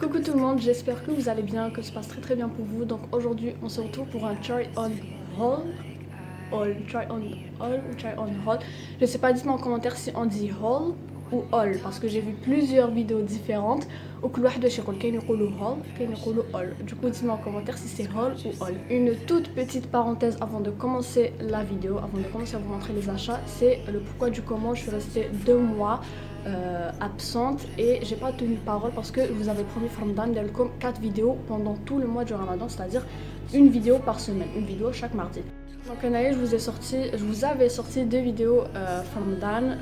Coucou tout le monde, j'espère que vous allez bien, que ça se passe très bien pour vous. Donc aujourd'hui on se retrouve pour un try on haul. Je sais pas, dites-moi en commentaire si on dit haul ou haul parce que j'ai vu plusieurs vidéos différentes. Du coup dites-moi en commentaire si c'est haul ou haul. Une toute petite parenthèse avant de commencer la vidéo, avant de commencer à vous montrer les achats, c'est le pourquoi du comment je suis restée 2 mois absente et j'ai pas tenu parole parce que je vous avais promis Ramadan d'Alcom 4 vidéos pendant tout le mois du Ramadan, c'est-à-dire une vidéo par semaine, une vidéo chaque mardi. Donc je vous avais sorti 2 vidéos Ramadan.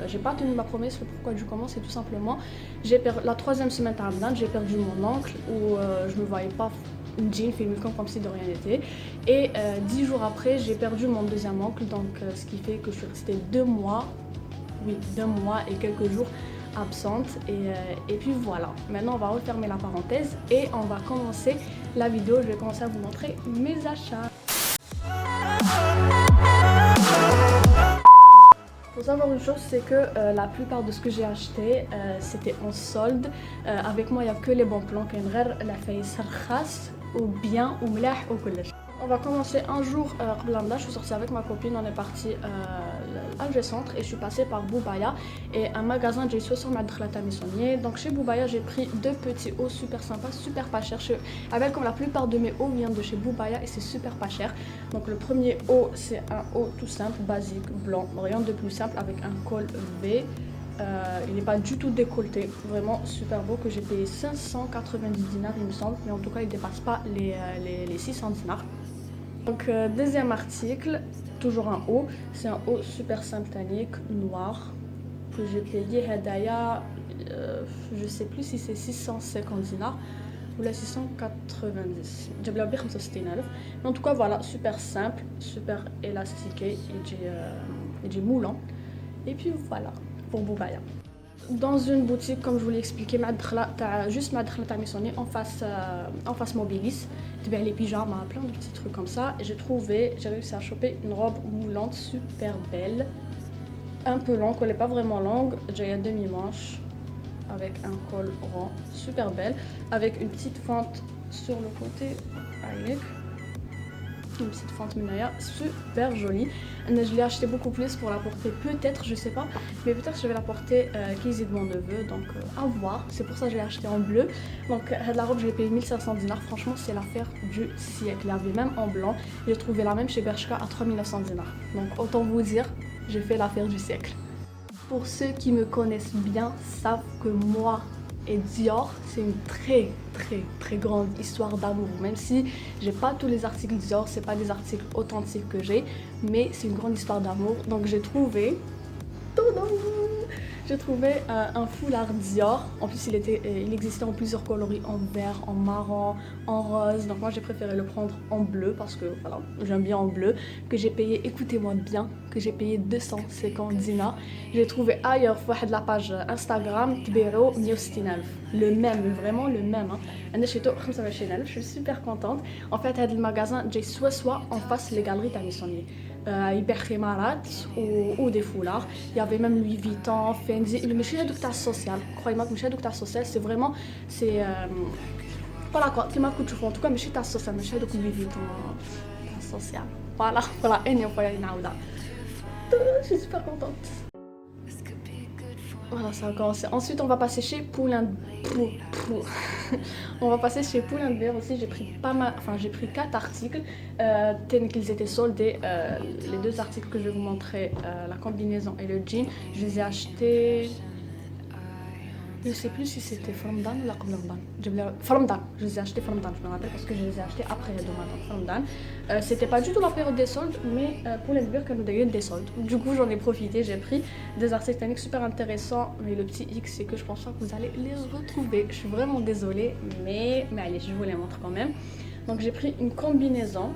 J'ai pas tenu ma promesse. Le pourquoi du comment, c'est tout simplement la 3e semaine de Ramadan, j'ai perdu mon oncle où je me voyais pas une jean filmé comme si de rien n'était. Et 10 jours après, j'ai perdu mon 2e oncle, donc ce qui fait que je suis restée 2 mois. Oui, 2 mois et quelques jours absente et puis voilà. Maintenant on va refermer la parenthèse et on va commencer la vidéo. Je vais commencer à vous montrer mes achats. Faut savoir une chose, c'est que la plupart de ce que j'ai acheté c'était en solde. Avec moi il n'y a que les bons plans, la faïs ou bien ou mlah ou kullash. On va commencer un jour je suis sortie avec ma copine, on est parti à Alger Centre et je suis passée par Boubaya et un magasin j'ai sur Madkhlata Missonnier. Donc chez Boubaya j'ai pris 2 petits hauts super sympas, super pas cher. Avec comme la plupart de mes hauts viennent de chez Boubaya et c'est super pas cher. Donc le premier haut c'est un haut tout simple, basique, blanc, rien de plus simple avec un col V. Il n'est pas du tout décolleté, vraiment super beau, que j'ai payé 590 dinars il me semble, mais en tout cas il ne dépasse pas les 600 dinars. Donc deuxième article, toujours un haut, c'est un haut super simple tanique, noir, que j'ai payé Hadaya, je sais plus si c'est 650 dinars ou la 690, mais en tout cas voilà, super simple, super élastiqué et j'ai moulant, et puis voilà pour Boubaya. Dans une boutique, comme je vous l'ai expliqué, juste Madkhlata Missonnier en face Mobilis, les pyjamas, plein de petits trucs comme ça. Et j'ai réussi à choper une robe moulante super belle, un peu longue, elle n'est pas vraiment longue, j'ai un demi-manche avec un col rond, super belle, avec une petite fente sur le côté, une petite fente minaya, super jolie. Je l'ai acheté beaucoup plus pour la porter, peut-être, je sais pas, mais peut-être je vais la porter qu'ils de mon neveu, donc à voir. C'est pour ça que je l'ai acheté en bleu. Donc la robe je l'ai payé 1500 dinars, franchement c'est l'affaire du siècle. Il y avait même en blanc, j'ai trouvé la même chez Bershka à 3900 dinars. Donc autant vous dire, j'ai fait l'affaire du siècle. Pour ceux qui me connaissent bien savent que moi et Dior, c'est une très grande histoire d'amour. Même si j'ai pas tous les articles Dior, c'est pas des articles authentiques que j'ai, mais c'est une grande histoire d'amour. Donc j'ai trouvé un foulard Dior. En plus il existait en plusieurs coloris, en vert, en marron, en rose. Donc moi j'ai préféré le prendre en bleu parce que voilà, j'aime bien en bleu. Que j'ai payé, écoutez-moi bien, que j'ai payé 250 dinars. J'ai trouvé ailleurs sur la page Instagram Tbero 160,000. Le même, vraiment le même. Je suis super contente. En fait, le magasin j'ai soit en face les galeries Tamissonnier. يبيع خمارات ou des foulards. Il y avait même Louis Vuitton, Fendi, mais مش هذوك تاع السوسيال. Croyez-moi que مش هذوك تاع السوسيال, c'est vraiment voilà quoi, كيما كنت تشوفوا en tout cas ماشي تاع السوسيال, مش هذوك Louis Vuitton تاع السوسيال. Voilà, énième fois نعاودها. Je suis super contente. Voilà, ça a commencé. Ensuite, on va passer chez On va passer chez Pull&Bear aussi. J'ai pris pas mal, enfin j'ai pris 4 articles. Tels qu'ils étaient soldés. Les 2 articles que je vais vous montrer, la combinaison et le jean, je les ai achetés. Je sais plus si c'était Ramadan ou la Ramadan. Ramadan, je les ai achetés Ramadan, je me rappelle parce que je les ai achetés après le Ramadan. C'était pas du tout la période des soldes, mais pour les beurres que nous avons des soldes. Du coup, j'en ai profité, j'ai pris des articles techniques super intéressants. Mais le petit X, c'est que je pense pas que vous allez les retrouver. Je suis vraiment désolée, mais allez, je vous les montre quand même. Donc, j'ai pris une combinaison.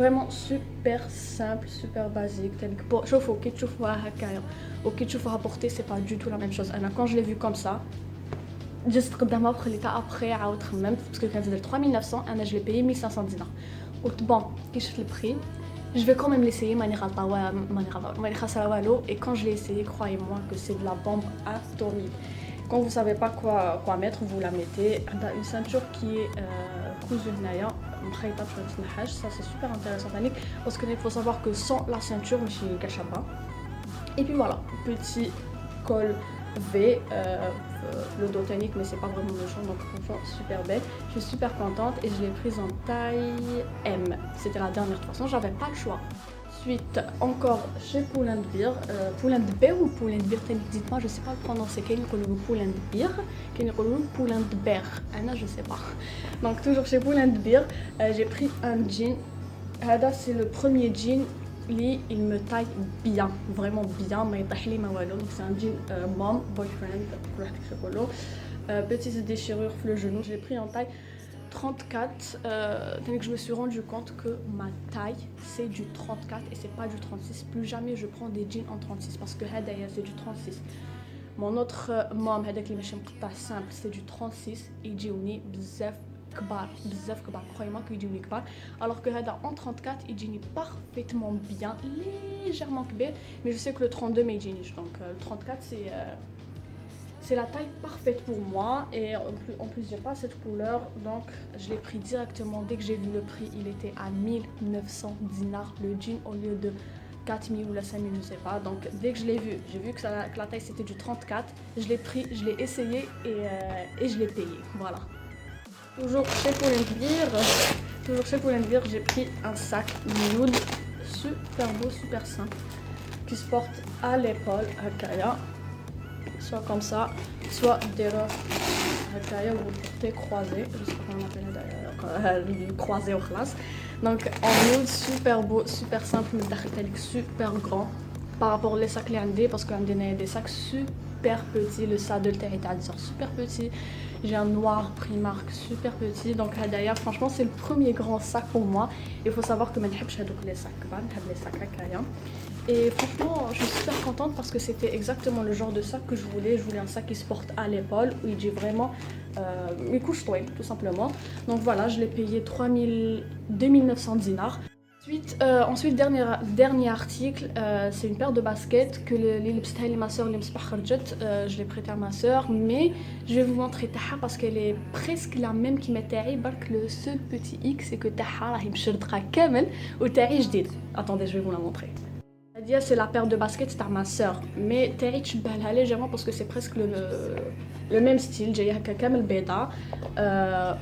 Vraiment super simple, super basique. شوفوا كي تشوفوها هكايا وكي تشوفوها portée, c'est pas du tout la même chose. Quand je l'ai vu comme ça, جست قدامها وخليتها après عاود خممت parce que كانت تدير 3900, انا je l'ai payé 1500 dinars. قلت bon كي شفت البري je vais quand même l'essayer, ماني خاسرة والو. Et quand je l'ai essayé, croyez-moi que c'est de la bombe atomique. quand vous savez pas quoi mettre, vous la mettez. On a une ceinture qui est cousue هنايا مخيطه بشويه النحاس. Ça c'est super intéressant parce qu'il faut savoir que sans la ceinture ماشي كشابه. Et puis voilà, petit col V, le dos tonique mais c'est pas vraiment méchant, donc franchement super belle. Je suis super contente et je l'ai prise en taille M. C'était la dernière, de toute façon j'avais pas le choix. Ensuite encore chez Pull&Bear, Pull&Bear ou Pull&Bear, dites-moi, je sais pas le prononcer. Quel est le Pull&Bear, quel est le Pull&Bear, Anna je sais pas. Donc toujours chez Pull&Bear, j'ai pris un jean. Hada c'est le premier jean. Il me taille bien, vraiment bien, mais donc c'est un jean mom, boyfriend, petite déchirure sur le genou. Je l'ai pris en taille 34. Dès que je me suis rendu compte que ma taille c'est du 34 et c'est pas du 36. Plus jamais je prends des jeans en 36 parce que c'est du 36. Mon autre mom simple c'est du 36 et جيوني بزاف كبار croyez-moi que يجيوني كبار, alors que هذا en 34 يجيني parfaitement bien, légèrement كبير, mais je sais que le 32 ما يجينيش, donc le 34 c'est la taille parfaite pour moi. Et en plus j'ai pas cette couleur, donc je l'ai pris directement. Dès que j'ai vu le prix, il était à 1900 dinars le jean au lieu de 4000 ou la 5000, je sais pas. Donc dès que je l'ai vu, j'ai vu que la taille c'était du 34, je l'ai pris, je l'ai essayé et je l'ai payé, voilà. Toujours chez Pull&Bear, j'ai pris un sac nude super beau, super simple, qui se porte à l'épaule, hakaya, soit comme ça, soit des robes hakaya ou vous le portez croisé, je sais pas comment on appelle d'ailleurs, croisé au classe. Donc en nude, super beau, super simple, mais super grand par rapport aux sacs les parce qu'on a des sacs super petits. Le saddle est super petit. J'ai un noir Primark super petit. Donc d'ailleurs franchement c'est le premier grand sac pour moi. Il faut savoir que je n'aime les sacs, les sacs hakaya. Et franchement je suis super contente parce que c'était exactement le genre de sac que je voulais. Je voulais un sac qui se porte à l'épaule, où il dit vraiment il couche tout simplement. Donc voilà, je l'ai payé 2900 dinars. Ensuite dernier article, c'est une paire de baskets que ma soeur je l'ai prêté à ma soeur, mais je vais vous montrer Taha parce qu'elle est presque la même qui m'est taillée. Le seul petit X c'est que Taha راهي مشردقة كامل وتاعي جديد. Attendez, je vais vous la montrer. C'est la paire de baskets de ma soeur, mais تاعي تشبهلها légèrement parce que c'est presque le même style. جايه هكا كامل بيضاء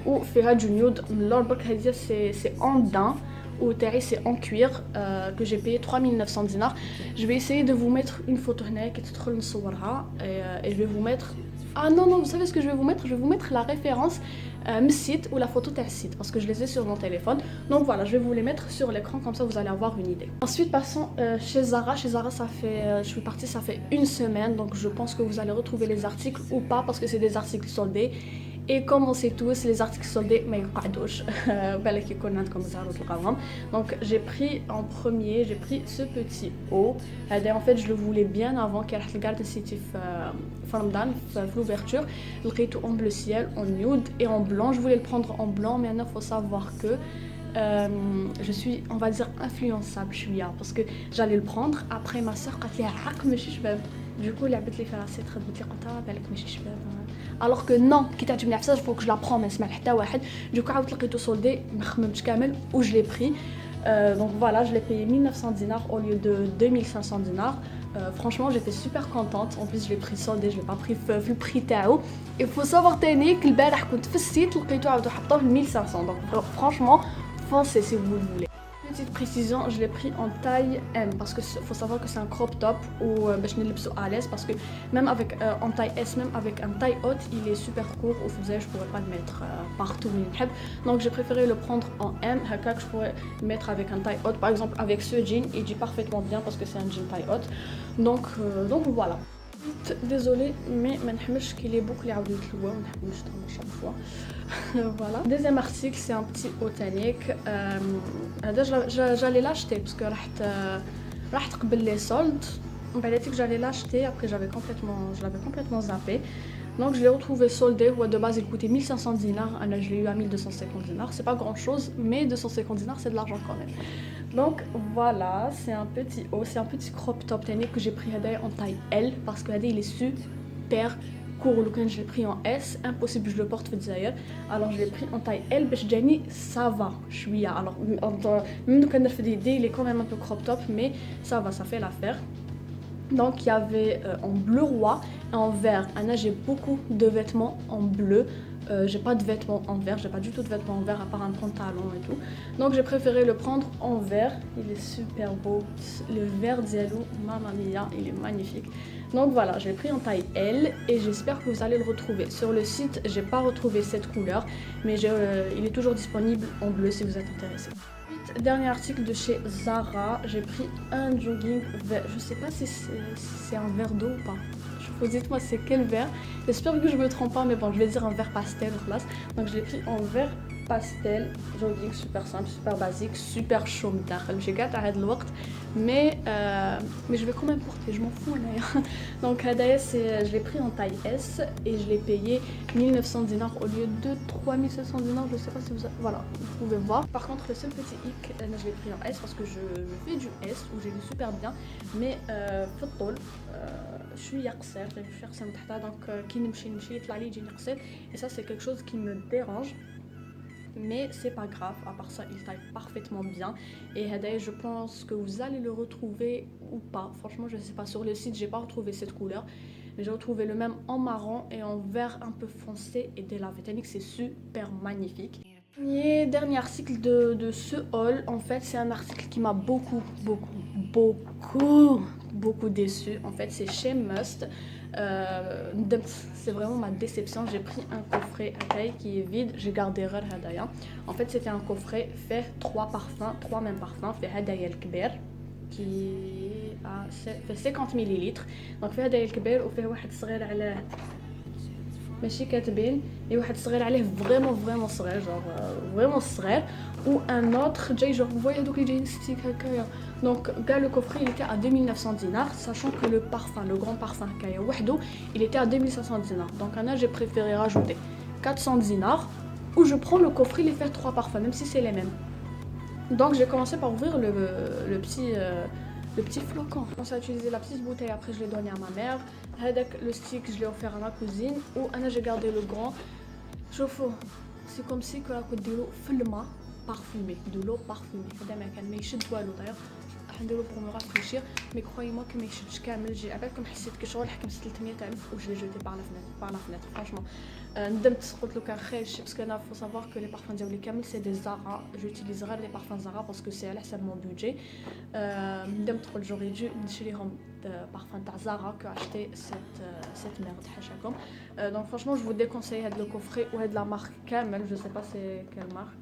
وفيها du nude من اللور. برك هذه c'est en daim ou Terry c'est en cuir que j'ai payé 3900 dinars. Je vais essayer de vous mettre une photo et je vais vous mettre... Ah non, vous savez ce que je vais vous mettre? Je vais vous mettre la référence site ou la photo de site parce que je les ai sur mon téléphone. Donc voilà, je vais vous les mettre sur l'écran, comme ça vous allez avoir une idée. Ensuite passons chez Zara. Chez Zara ça fait, je suis partie ça fait une semaine, donc je pense que vous allez retrouver les articles ou pas parce que c'est des articles soldés. Et comme on sait tous, les articles soldés ما يقعدوش بالك يكون عندكم زهر وتلقاوهم. Donc j'ai pris en premier, j'ai pris ce petit haut. En fait je le voulais bien avant qu'il y ait le garde city في رمضان في l'ouverture. لقيته en bleu ciel, en nude et en blanc. Je voulais le prendre en blanc, mais maintenant il faut savoir que je suis, on va dire, influençable parce que j'allais le prendre après ma soeur قالت لي عاق ماشي شباب. Du coup لعبت لي فيها راسي تخدمت لي قلتها بالك ماشي شباب. Alors que non, كي تعجبني عفسه faut que je la prends ما نسمع حتى واحد. Du coup عاودت لقيته soldé, ما خممتش كامل و je l'ai pris. Donc voilà, je l'ai payé 1900 dinars au lieu de 2500 dinars. Franchement j'étais super contente. En plus je l'ai pris soldé, je l'ai pas pris في البري تاعو. Il faut savoir تاني que البارح كنت في السيت لقيته عاودوا حطوه 1500. Donc franchement foncez si vous le voulez. Petite précision, je l'ai pris en taille M parce que faut savoir que c'est un crop top ou je ne l'ai à l'aise parce que même avec en taille S, même avec un taille haute, il est super court ou je pourrais pas le mettre partout où il. Donc j'ai préféré le prendre en M, que je pourrais le mettre avec un taille haute. Par exemple avec ce jean, il dit parfaitement bien parce que c'est un jean taille haute. Donc voilà. Désolée, mais je qu'il est beaucoup chaque fois. Voilà. Deuxième article, c'est un petit botanique. J'allais l'acheter parce que راح تقبل les soldes. Que j'allais l'acheter, après je l'avais complètement zappé. Donc je l'ai retrouvé soldé. De base il coûtait 1500 dinars, je l'ai eu à 1250 dinars. C'est pas grand chose, mais 250 dinars c'est de l'argent quand même. Donc voilà, c'est un petit haut, c'est un petit crop top que j'ai pris en taille L parce que il est super court, quand je l'ai pris en S, impossible je le porte في الجزائر. Alors je l'ai pris en taille L باش جاني ça va شويه. Alors même quand je fais des idées, il est quand même un peu crop top, mais ça va, ça fait l'affaire. Donc il y avait en bleu roi et en vert. Anna, j'ai beaucoup de vêtements en bleu. J'ai pas de vêtements en vert, j'ai pas du tout de vêtements en vert à part un pantalon et tout. Donc j'ai préféré le prendre en vert. Il est super beau. Le vert diallo, mamma mia, il est magnifique. Donc voilà, j'ai pris en taille L et j'espère que vous allez le retrouver. Sur le site, j'ai pas retrouvé cette couleur, mais il est toujours disponible en bleu si vous êtes intéressé. Dernier article de chez Zara, j'ai pris un jogging vert. Je sais pas si c'est un vert d'eau ou pas. Vous dites-moi c'est quel vert. J'espère que je me trompe pas, mais bon, je vais dire un vert pastel en place. Donc je l'ai pris en vert pastel, jogging super simple, super basique, super chaud. J'ai gâté à le وقت, mais je vais quand même porter, je m'en fous d'ailleurs. Donc je l'ai pris en taille S et je l'ai payé 1900 dinars au lieu de 3700 dinars. Je sais pas si voilà, vous pouvez voir. Par contre, le seul petit hic, je l'ai pris en S parce que je fais du S où j'ai lu super bien, mais فالطول شويه قصير من تحتها. Donc كي نمشي يطلع لي يجيني قصير, et ça c'est quelque chose qui me dérange. Mais c'est pas grave, à part ça il taille parfaitement bien. Et je pense que vous allez le retrouver ou pas. Franchement je sais pas, sur le site j'ai pas retrouvé cette couleur, mais j'ai retrouvé le même en marron et en vert un peu foncé et de la vétanique. C'est super magnifique. Et dernier article de ce haul, en fait c'est un article qui m'a beaucoup déçu. En fait c'est chez Must. C'est vraiment ma déception. J'ai pris un coffret à taille qui est vide, j'ai gardé rare hadaya. En fait c'était un coffret fait 3 parfums, 3 mêmes parfums, fait hadaya الكبير qui fait 50 ml. donc fait hadaya الكبير وفيه واحد صغير عليه ماشي كاتبين, et واحد صغير عليه vraiment صغير, genre vraiment صغير, ou un autre جاي genre vous voyez donc les جايين ستيك هكايا. Donc le coffret il était à 2900 dinars, sachant que le parfum, le grand parfum Kaya Wahdo, il était à 2500 dinars. Donc j'ai préféré rajouter 400 dinars, où je prends le coffret, il fait 3 parfums, même si c'est les mêmes. Donc j'ai commencé par ouvrir le petit flocon. Je commence à utiliser la petite bouteille, après je l'ai donné à ma mère. Le stick je l'ai offert à ma cousine, ou j'ai gardé le grand. C'est comme si que la côte de l'eau parfumé, de l'eau parfumée. D'ailleurs نديرو pour me rafraîchir, mais croyez-moi que ما يشدش كامل. جي عبالكم حسيت كشغل حكم 300,000 و je l'ai jeté par la fenêtre. Franchement ندمت, قلت له كان خير شي, parce que là faut savoir que les parfums ديالي كامل c'est des Zara. J'utilise rare les parfums Zara parce que c'est à حساب mon budget. ندمت, قلت j'aurais dû نشريهم parfums تاع Zara que acheter cette merde حاشاكم. Donc franchement je vous déconseille هاد le coffret ou هاد la marque كامل, je sais pas c'est quelle marque.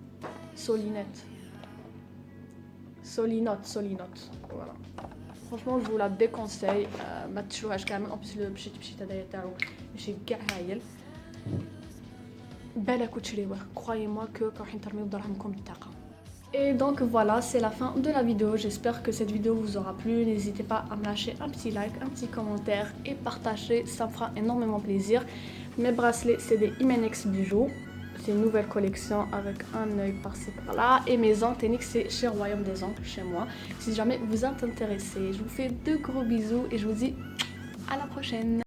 Solinote, voilà. Franchement je vous la déconseille, ما تشروهاش كامل. en plus le بشيت هدايا تاعو ماشي كاع هايل, بالك وتشريوه. croyez-moi que راح ترميو بدرهمكم الطاقه. Et donc voilà, c'est la fin de la vidéo. J'espère que cette vidéo vous aura plu. N'hésitez pas à me lâcher un petit like, un petit commentaire et partager, ça me fera énormément plaisir. Mes bracelets c'est des Imenex bijoux. C'est une nouvelle collection avec un œil par-ci par-là. Et mes antenniques c'est chez Royaume des Ancres, chez moi. Si jamais vous êtes intéressés, je vous fais de gros bisous et je vous dis à la prochaine.